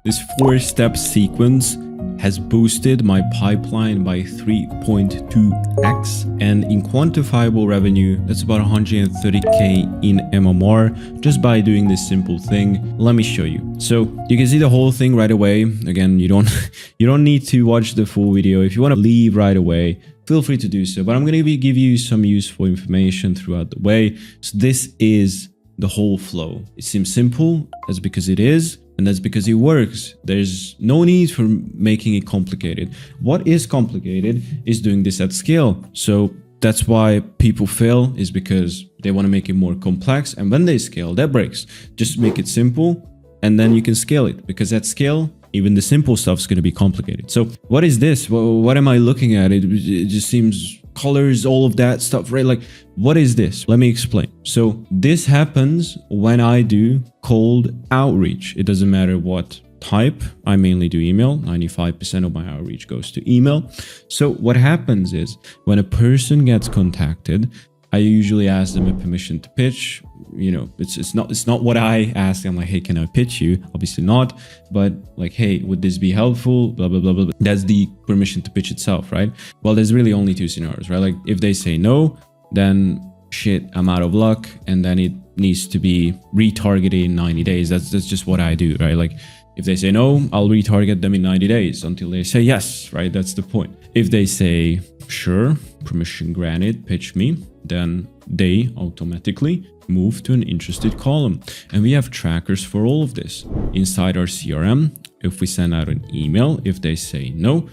This 4-step sequence has boosted my pipeline by 3.2x, and in quantifiable revenue, that's about 130k in MMR just by doing this simple thing. Let me show you. So you can see the whole thing right away. Again, you don't need to watch the full video. If you want to leave right away, feel free to do so, but I'm going to give you some useful information throughout the way. So this is the whole flow. It seems simple, that's because it is. And that's because it works. There's no need for making it complicated. What is complicated is doing this at scale. So that's why people fail, is because they want to make it more complex. And when they scale, that breaks. Just make it simple and then you can scale it, because at scale, even the simple stuff is going to be complicated. So what is this? What am I looking at? It just seems colors, all of that stuff, right? Like, what is this? Let me explain. So this happens when I do cold outreach. It doesn't matter what type. I mainly do email. 95% of my outreach goes to email. So what happens is when a person gets contacted, I usually ask them a permission to pitch. You know, it's not what I ask. I'm like, hey, can I pitch you? Obviously not, but like, hey, would this be helpful? Blah, blah, blah, blah. That's the permission to pitch itself, right? Well, there's really only two scenarios, right? Like if they say no, then shit, I'm out of luck. And then it needs to be retargeted in 90 days. That's just what I do, right? Like if they say no, I'll retarget them in 90 days until they say yes, right? That's the point. If they say, sure, permission granted, pitch me, then they automatically move to an interested column. And we have trackers for all of this inside our CRM. If we send out an email, if they say no,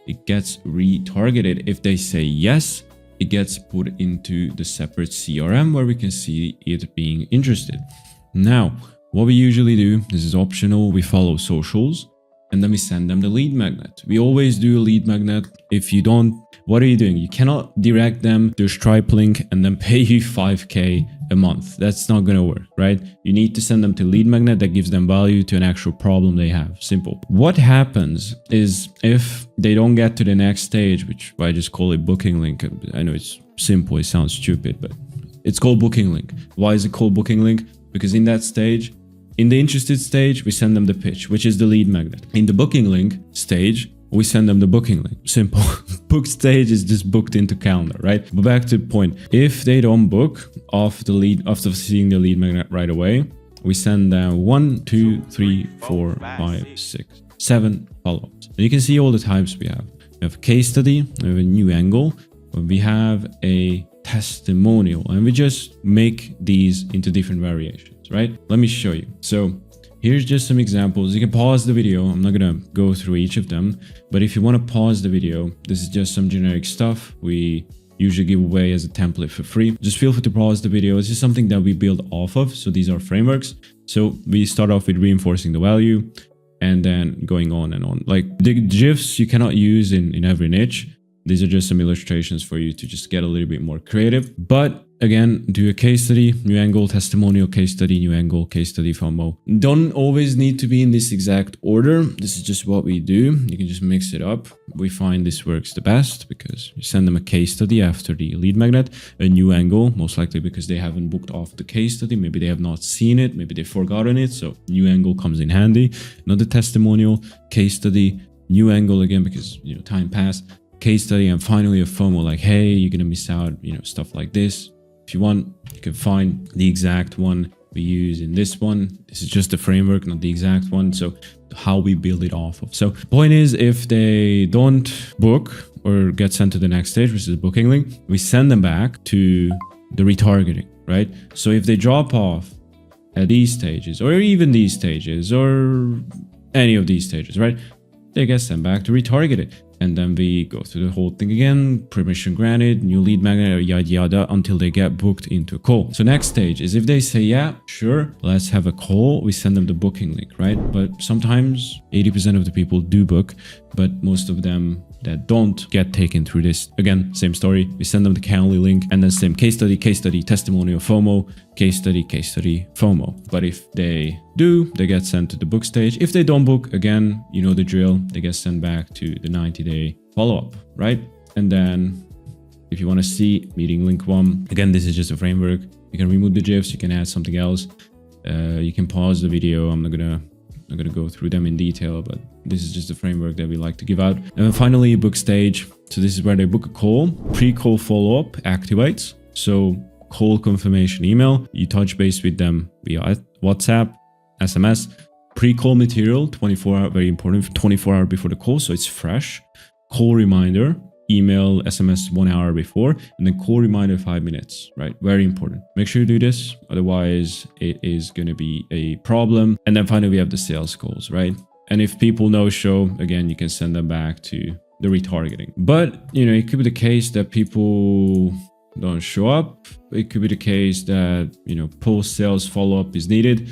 it gets retargeted. If they say yes, it gets put into the separate CRM where we can see it being interested. Now, what we usually do, this is optional, we follow socials and then we send them the lead magnet. We always do a lead magnet. If you don't, what are you doing? You cannot direct them to a Stripe link and then pay you 5k a month. That's not going to work, right? You need to send them to lead magnet that gives them value to an actual problem they have. Simple. What happens is if they don't get to the next stage, which I just call it booking link. I know it's simple, it sounds stupid, but it's called booking link. Why is it called booking link? Because in that stage, in the interested stage, we send them the pitch, which is the lead magnet. In the booking link stage, we send them the booking link. Simple. Book stage is just booked into calendar, right? But back to the point. If they don't book off the lead after seeing the lead magnet right away, we send them 1, 2, 3, 4, 5, 6, 7 follow-ups. And you can see all the types we have. We have a case study, we have a new angle, we have a testimonial, and we just make these into different variations, right? Let me show you. So here's just some examples. You can pause the video. I'm not gonna go through each of them, but if you want to pause the video, this is just some generic stuff we usually give away as a template for free. Just feel free to pause the video. It's just something that we build off of. So these are frameworks. So we start off with reinforcing the value and then going on and on. Like the GIFs you cannot use in every niche. These are just some illustrations for you to just get a little bit more creative. But again, do a case study, new angle, testimonial, case study, new angle, case study, FOMO. Don't always need to be in this exact order. This is just what we do. You can just mix it up. We find this works the best because you send them a case study after the lead magnet, a new angle, most likely because they haven't booked off the case study. Maybe they have not seen it. Maybe they've forgotten it. So new angle comes in handy. Another testimonial, case study, new angle again, because time passed. Case study, and finally a FOMO, like, hey, you're gonna miss out, stuff like this. If you want, you can find the exact one we use in this one. This is just the framework, not the exact one. So how we build it off of. So point is, if they don't book or get sent to the next stage, which is the booking link, we send them back to the retargeting, right? So if they drop off at these stages, or even these stages, or any of these stages, right, they get sent back to retarget it. And then we go through the whole thing again, permission granted, new lead magnet, yada yada, until they get booked into a call. So next stage is if they say, yeah, sure, let's have a call, we send them the booking link, right? But sometimes 80% of the people do book, but most of them that don't get taken through this. Again, same story. We send them the Calendly link and then same case study, testimonial, FOMO, case study, FOMO. But if they do, they get sent to the book stage. If they don't book, again, you know the drill. They get sent back to the 90-day follow-up, right? And then if you want to see meeting link 1, again, this is just a framework. You can remove the GIFs, you can add something else. You can pause the video. I'm not gonna I'm going to go through them in detail, but this is just the framework that we like to give out. And then finally, book stage. So this is where they book a call. Pre-call follow-up activates. So call confirmation email. You touch base with them via WhatsApp, SMS. Pre-call material, 24-hour, very important, 24 hours before the call, so it's fresh. Call reminder, email, SMS 1 hour before, and then call reminder 5 minutes, right? Very important. Make sure you do this, otherwise it is going to be a problem. And then finally, we have the sales calls, right? And if people no show, again, you can send them back to the retargeting. But, you know, it could be the case that people don't show up. It could be the case that, you know, post-sales follow-up is needed.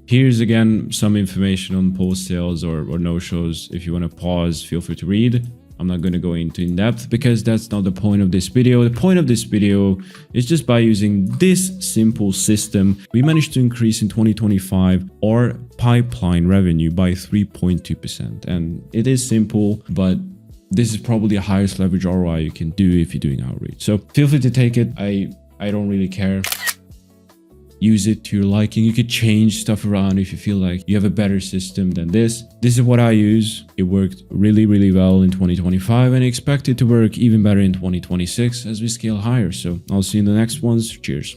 Here's again some information on post sales or no shows. If you want to pause, feel free to read. I'm not going to go into in depth because that's not the point of this video. The point of this video is just by using this simple system, we managed to increase in 2025 our pipeline revenue by 3.2%. And it is simple, but this is probably the highest leverage ROI you can do if you're doing outreach. So feel free to take it. I don't really care. Use it to your liking. You could change stuff around if you feel like you have a better system than this. This is what I use. It worked really, really well in 2025 and I expect it to work even better in 2026 as we scale higher. So I'll see you in the next ones. Cheers.